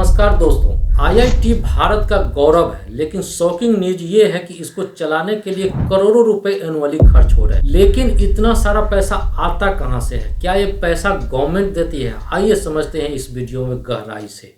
नमस्कार दोस्तों, आईआईटी भारत का गौरव है, लेकिन शॉकिंग न्यूज ये है कि इसको चलाने के लिए करोड़ों रुपए एनुअली खर्च हो रहे हैं। लेकिन इतना सारा पैसा आता कहां से है? क्या ये पैसा गवर्नमेंट देती है? आइए समझते हैं इस वीडियो में गहराई से।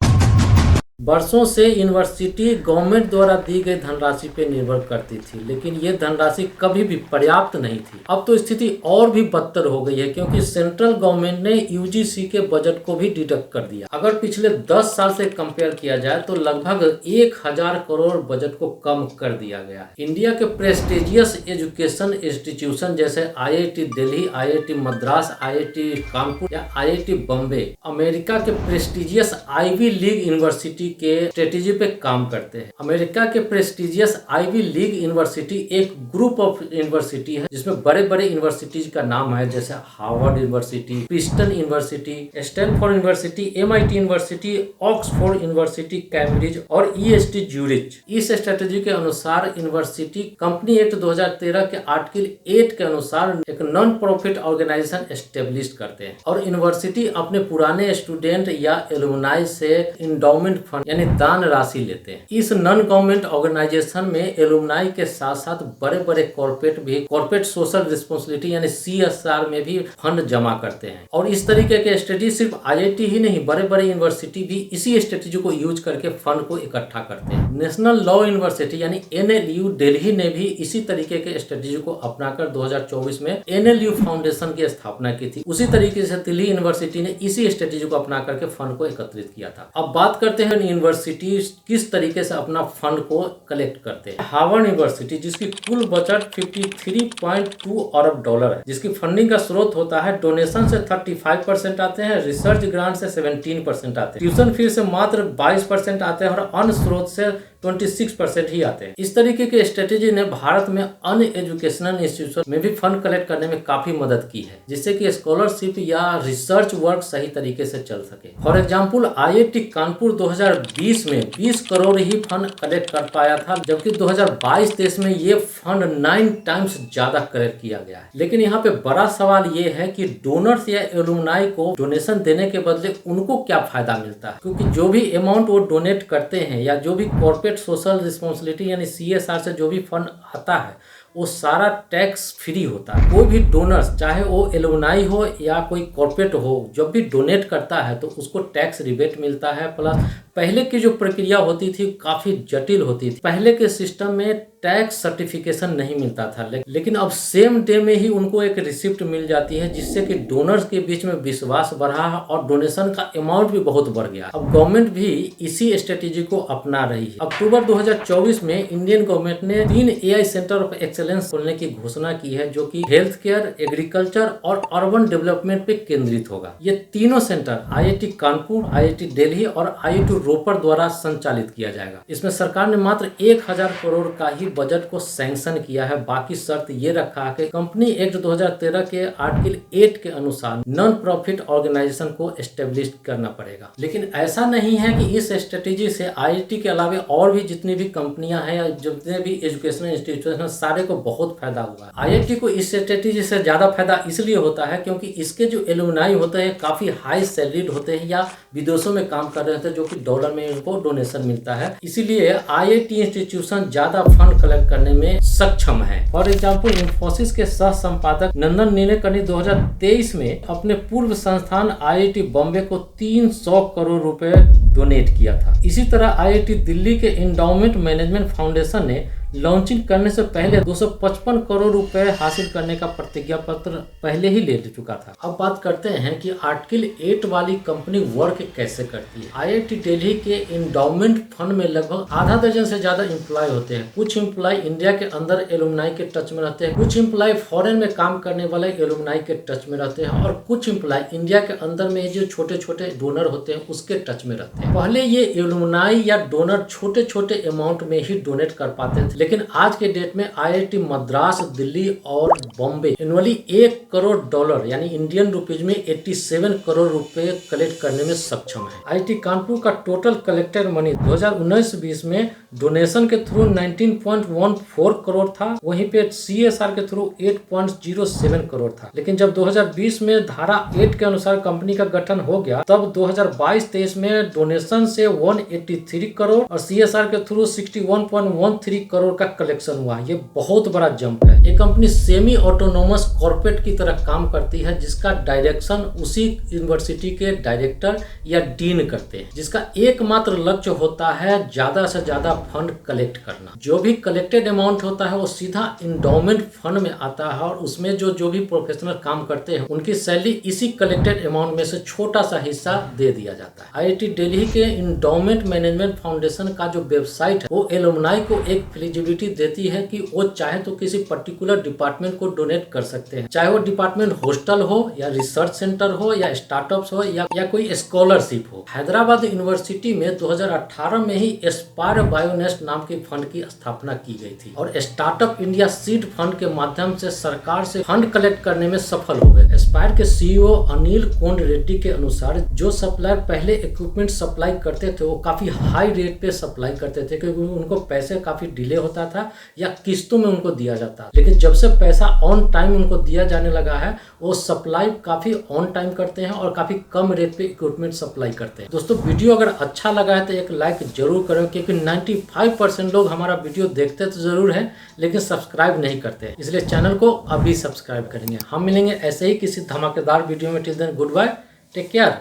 वर्षों से यूनिवर्सिटी गवर्नमेंट द्वारा दी गई धनराशि पर निर्भर करती थी, लेकिन ये धनराशि कभी भी पर्याप्त नहीं थी। अब तो स्थिति और भी बदतर हो गई है, क्योंकि सेंट्रल गवर्नमेंट ने यूजीसी के बजट को भी डिडक्ट कर दिया। अगर पिछले 10 साल से कंपेयर किया जाए तो लगभग 1000 करोड़ बजट को कम कर दिया गया है। इंडिया के प्रेस्टिजियस एजुकेशन इंस्टीट्यूशन जैसे IIT Delhi, IIT Madras, IIT Kanpur या आईआईटी बॉम्बे अमेरिका के प्रेस्टिजियस आईवी लीग यूनिवर्सिटी के स्ट्रेटेजी पे काम करते हैं। अमेरिका के प्रेस्टिजियस आईवी लीग यूनिवर्सिटी एक ग्रुप ऑफ यूनिवर्सिटी है जिसमें बड़े बड़े यूनिवर्सिटीज का नाम है, जैसे Harvard university, Princeton university, Stanford university, MIT university, Oxford university, Cambridge और ईएसटी ज्यूरिच। इस स्ट्रेटेजी के अनुसार यूनिवर्सिटी कंपनी एक्ट 2013 के आर्टिकल 8 के अनुसार एक नॉन प्रॉफिट ऑर्गेनाइजेशन एस्टेब्लिश करते हैं और यूनिवर्सिटी अपने पुराने स्टूडेंट या एलुमनाई से इंडोमेंट यानी दान राशि लेते हैं। इस नॉन गवर्नमेंट ऑर्गेनाइजेशन में एलुमनाई के साथ साथ बड़े बड़े कॉर्पोरेट सोशल रिस्पांसिबिलिटी यानी सीएसआर में भी फंड जमा करते हैं। और इस तरीके के स्ट्रेटेजी सिर्फ आईआईटी ही नहीं, बड़े बड़े यूनिवर्सिटी भी इसी स्ट्रेटेजी को यूज करके फंड को इकट्ठा करते हैं। नेशनल लॉ यूनिवर्सिटी यानी एनएलयू दिल्ली ने भी इसी तरीके के स्ट्रेटेजी को अपनाकर 2024 में एनएलयू फाउंडेशन की स्थापना की थी। उसी तरीके से दिल्ली यूनिवर्सिटी ने इसी स्ट्रेटेजी को अपना करके फंड को एकत्रित किया था। अब बात करते हैं यूनिवर्सिटी किस तरीके से अपना फंड को कलेक्ट करते हैं। हार्वर्ड यूनिवर्सिटी जिसकी कुल बजट 53.2 अरब डॉलर है, जिसकी फंडिंग का स्रोत होता है डोनेशन से 35% आते हैं, रिसर्च ग्रांट से 17% आते हैं, ट्यूशन फीस से मात्र 22% आते हैं और अन्य स्रोत से 26% ही आते हैं। इस तरीके के स्ट्रेटेजी ने भारत में अन्य एजुकेशनल इंस्टीट्यूशन में भी फंड कलेक्ट करने में काफी मदद की है, जिससे कि स्कॉलरशिप या रिसर्च वर्क सही तरीके से चल सके। फॉर एग्जांपल आईआईटी कानपुर 2020 में 20 करोड़ ही फंड कलेक्ट कर पाया था, जबकि 2022-23 में ये फंड 9 टाइम्स ज्यादा कलेक्ट किया गया है। लेकिन यहाँ पे बड़ा सवाल ये है कि डोनर्स या एलुमनाई को डोनेशन देने के बदले उनको क्या फायदा मिलता है, क्योंकि जो भी अमाउंट वो डोनेट करते हैं या जो भी कॉर्पोरेट सोशल रिस्पांसिबिलिटी यानी सीएसआर से जो भी फंड आता है वो सारा टैक्स फ्री होता है। कोई भी डोनर्स, चाहे वो एलुमनाई हो या कोई कॉर्पोरेट हो, जब भी डोनेट करता है तो उसको टैक्स रिबेट मिलता है। प्लस पहले की जो प्रक्रिया होती थी काफी जटिल होती थी। पहले के सिस्टम में टैक्स सर्टिफिकेशन नहीं मिलता था, लेकिन अब सेम डे में ही उनको एक रिसिप्ट मिल जाती है, जिससे कि डोनर्स के बीच में विश्वास बढ़ा और डोनेशन का अमाउंट भी बहुत बढ़ गया। अब गवर्नमेंट भी इसी स्ट्रेटेजी को अपना रही है। अक्टूबर 2024 में इंडियन गवर्नमेंट ने 3 एआई सेंटर ऑफ एक्सेलेंस खोलने की घोषणा की है, जो कि हेल्थ केयर, एग्रीकल्चर और अर्बन डेवलपमेंट पे केंद्रित होगा। ये तीनों centre IIT Kanpur, IIT Delhi और आईआईटी रोपड़ द्वारा संचालित किया जाएगा। इसमें सरकार ने मात्र 1000 करोड़ का ही बजट को सैंक्शन किया है। बाकी शर्त ये रखा है कि कंपनी एक्ट 2013 के आर्टिकल 8 के अनुसार नॉन प्रॉफिट ऑर्गेनाइजेशन को एस्टेब्लिश करना पड़ेगा। लेकिन ऐसा नहीं है कि इस स्ट्रेटेजी से आईआईटी के अलावा और भी जितनी भी कंपनियां हैं या जितने भी एजुकेशनल इंस्टीट्यूशन हैं सारे को बहुत फायदा हुआ है। आईआईटी को इस स्ट्रेटेजी से ज्यादा फायदा इसलिए होता है क्योंकि इसके जो एलुमनाई होते हैं काफी हाई सैलरीड होते हैं या विदेशों में काम कर रहे थे, जो कि डॉलर में इनको डोनेशन मिलता है। इसीलिए आईआईटी इंस्टीट्यूशन ज्यादा फंड कलेक्ट करने में सक्षम है। फॉर एग्जाम्पल इंफोसिस के सह संपादक नंदन नीलेकनी 2023 में अपने पूर्व संस्थान आईआईटी बॉम्बे को 300 करोड़ रुपए डोनेट किया था। इसी तरह आईआईटी दिल्ली के इंडोमेंट मैनेजमेंट फाउंडेशन ने लॉन्चिंग करने से पहले 255 करोड़ रुपए हासिल करने का प्रतिज्ञा पत्र पहले ही ले चुका था। अब बात करते हैं कि आर्टिकल 8 वाली कंपनी वर्क कैसे करती है। आईआईटी दिल्ली के इंडोमेंट फंड में लगभग आधा दर्जन से ज्यादा एम्प्लॉय होते हैं। कुछ एम्प्लॉय इंडिया के अंदर एलुमनाई के टच में रहते हैं, कुछ एम्प्लॉय फॉरेन में काम करने वाले एलुमनाई के टच में रहते हैं और कुछ एम्प्लॉय इंडिया के अंदर में जो छोटे छोटे डोनर होते हैं उसके टच में रहते हैं। पहले ये एलुमनाई या डोनर छोटे छोटे अमाउंट में ही डोनेट कर पाते थे, लेकिन आज के डेट में आईआईटी मद्रास, दिल्ली और बॉम्बे एनुअली 1 करोड़ डॉलर यानी इंडियन रुपीज में 87 करोड़ रुपए कलेक्ट करने में सक्षम है। आईआईटी कानपुर का टोटल कलेक्टेड मनी 2019-20 में डोनेशन के थ्रू 19.14 करोड़ था, वहीं पे सीएसआर के थ्रू 8.07 करोड़ था। लेकिन जब 2020 में धारा 8 के अनुसार कंपनी का गठन हो गया, तब 2022-23 में डोनेशन डोनेशन से 183 करोड़ और CSR के थ्रू 61.13 करोड़ का कलेक्शन हुआ। ये बहुत बड़ा जंप है। ये कंपनी सेमी ऑटोनोमस कॉर्पोरेट की तरह काम करती है, जिसका डायरेक्शन उसी यूनिवर्सिटी के डायरेक्टर या डीन करते हैं, जिसका एकमात्र लक्ष्य होता है ज्यादा से ज्यादा फंड कलेक्ट करना। जो भी कलेक्टेड अमाउंट होता है वो सीधा इंडोमेंट फंड में आता है और उसमें जो भी प्रोफेशनल काम करते हैं उनकी सैलरी इसी कलेक्टेड अमाउंट में से छोटा सा हिस्सा दे दिया जाता है। IIT दिल्ली के इंडोमेंट मैनेजमेंट फाउंडेशन का जो वेबसाइट है वो एलुमनाई को एक फ्लेक्सिबिलिटी देती है कि वो चाहे तो किसी पर्टिकुलर डिपार्टमेंट को डोनेट कर सकते हैं, चाहे वो डिपार्टमेंट हॉस्टल हो या रिसर्च सेंटर हो या स्टार्टअप्स हो या कोई स्कॉलरशिप हो। हैदराबाद यूनिवर्सिटी में 2018 में ही एस्पायर बायोनेस्ट नाम के फंड की स्थापना की गई थी और स्टार्टअप इंडिया सीड फंड के माध्यम से सरकार से फंड कलेक्ट करने में सफल हो गए। एस्पायर के CEO अनिल कोंड रेड्डी के अनुसार जो सप्लायर पहले इक्विपमेंट सप्लाई करते थे वो काफी हाई रेट पे सप्लाई करते थे, क्योंकि उनको पैसे काफी डिले होता था या किस्तों में उनको दिया जाता। लेकिन जब से पैसा ऑन टाइम उनको दिया जाने लगा है वो सप्लाई काफी ऑन टाइम करते हैं और काफी कम रेट पे इक्विपमेंट सप्लाई करते हैं। दोस्तों वीडियो अगर अच्छा लगा है तो एक लाइक जरूर करें, क्योंकि 95% लोग हमारा वीडियो देखते तो जरूर है लेकिन सब्सक्राइब नहीं करते, इसलिए चैनल को अभी सब्सक्राइब करेंगे। हम मिलेंगे ऐसे ही किसी धमाकेदार वीडियो में। Till then good bye, take care.